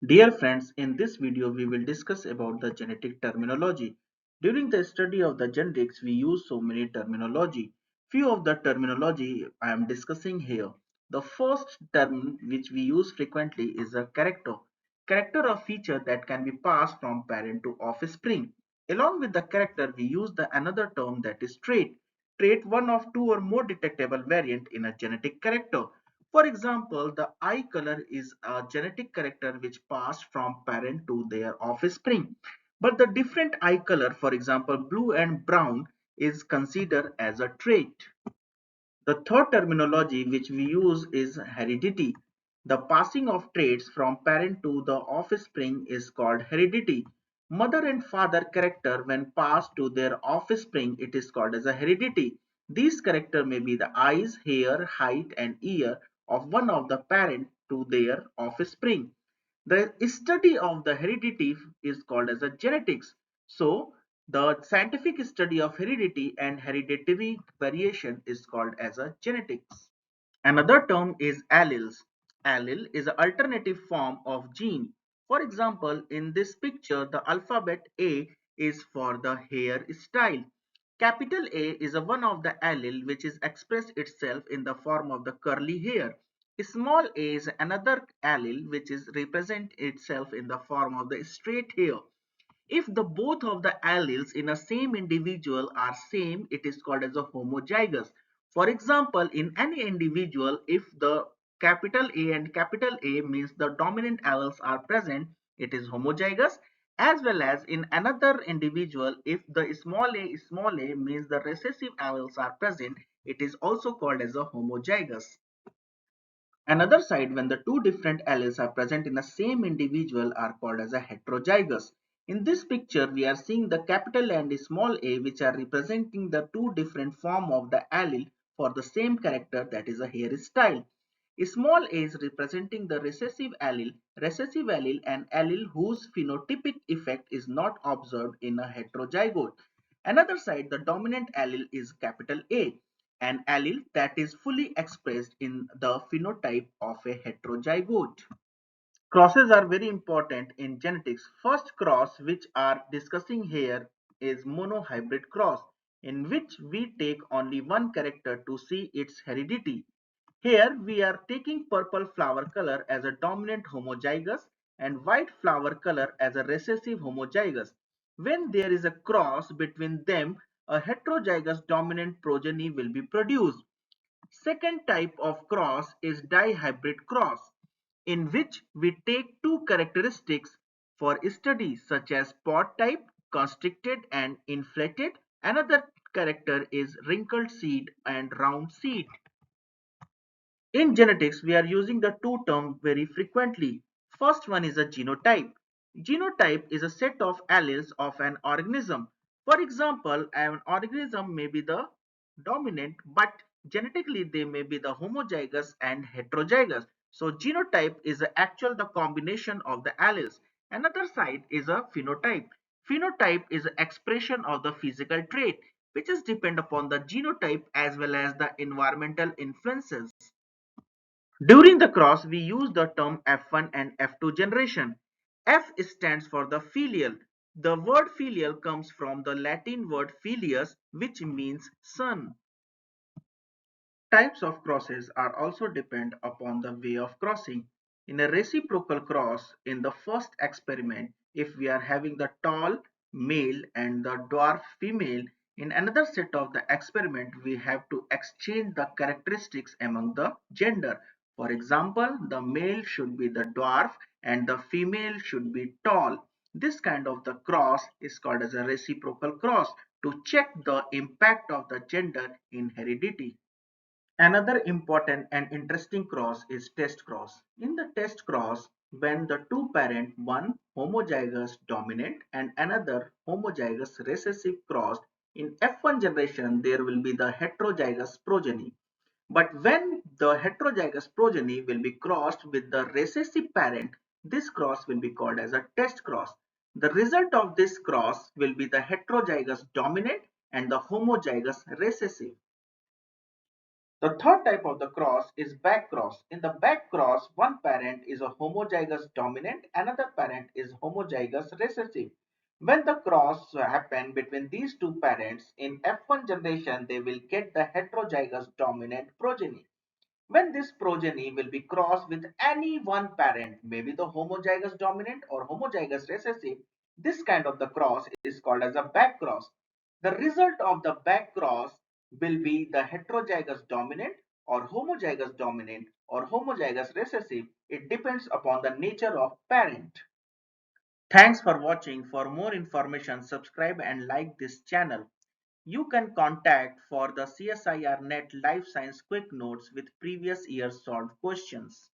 Dear friends, in this video we will discuss about the genetic terminology. During the study of the genetics, we use so many terminology. Few of the terminology I am discussing here. The first term which we use frequently is a character. Character a feature that can be passed from parent to offspring. Along with the character, we use the another term that is trait. Trait one of two or more detectable variant in a genetic character. For example, the eye color is a genetic character which passed from parent to their offspring. But the different eye color, for example, blue and brown, is considered as a trait. The third terminology which we use is heredity. The passing of traits from parent to the offspring is called heredity. Mother and father character when passed to their offspring, it is called as a heredity. These character may be the eyes, hair, height and ear of one of the parent to their offspring. The study of the heredity is called as a genetics. So the scientific study of heredity and hereditary variation is called as a genetics. Another term is alleles. Allele is an alternative form of gene. For example, in this picture, the alphabet A is for the hair style. Capital A is one of the allele which is expressed itself in the form of the curly hair. Small a is another allele which is represent itself in the form of the straight hair. If the both of the alleles in a same individual are same, it is called as a homozygous. For example, in any individual, if the capital A and capital A means the dominant alleles are present, it is homozygous. As well as in another individual, if the small a means the recessive alleles are present, it is also called as a homozygous. Another side, when the two different alleles are present in the same individual, are called as a heterozygous. In this picture, we are seeing the capital and small a which are representing the two different form of the allele for the same character, that is a hairstyle. Small a is representing the recessive allele and allele whose phenotypic effect is not observed in a heterozygote. Another side, the dominant allele is capital A, an allele that is fully expressed in the phenotype of a heterozygote. Crosses are very important in genetics. First cross which are discussing here is monohybrid cross, in which we take only one character to see its heredity. Here we are taking purple flower color as a dominant homozygous and white flower color as a recessive homozygous. When there is a cross between them, a heterozygous dominant progeny will be produced. Second type of cross is dihybrid cross, in which we take two characteristics for study such as pod type, constricted and inflated. Another character is wrinkled seed and round seed. In genetics, we are using the two terms very frequently. First one is a genotype. Genotype is a set of alleles of an organism. For example, an organism may be the dominant, but genetically they may be the homozygous and heterozygous. So genotype is actual the combination of the alleles. Another side is a phenotype. Phenotype is an expression of the physical trait, which is depend upon the genotype as well as the environmental influences. During the cross, we use the term F1 and F2 generation. F stands for the filial. The word filial comes from the Latin word filius, which means son. Types of crosses are also depend upon the way of crossing. In a reciprocal cross, in the first experiment, if we are having the tall male and the dwarf female, in another set of the experiment, we have to exchange the characteristics among the gender. For example, the male should be the dwarf and the female should be tall. This kind of the cross is called as a reciprocal cross to check the impact of the gender in heredity. Another important and interesting cross is test cross. In the test cross, when the two parent, one homozygous dominant and another homozygous recessive crossed, in F1 generation there will be the heterozygous progeny. But when the heterozygous progeny will be crossed with the recessive parent, this cross will be called as a test cross. The result of this cross will be the heterozygous dominant and the homozygous recessive. The third type of the cross is back cross. In the back cross, one parent is a homozygous dominant, another parent is homozygous recessive. When the cross happen between these two parents in F1 generation, they will get the heterozygous dominant progeny. When this progeny will be crossed with any one parent, maybe the homozygous dominant or homozygous recessive, this kind of the cross is called as a back cross. The result of the back cross will be the heterozygous dominant or homozygous recessive. It depends upon the nature of parent. Thanks for watching. For more information, subscribe and like this channel. You can contact for the CSIR Net Life Science Quick Notes with previous year's solved questions.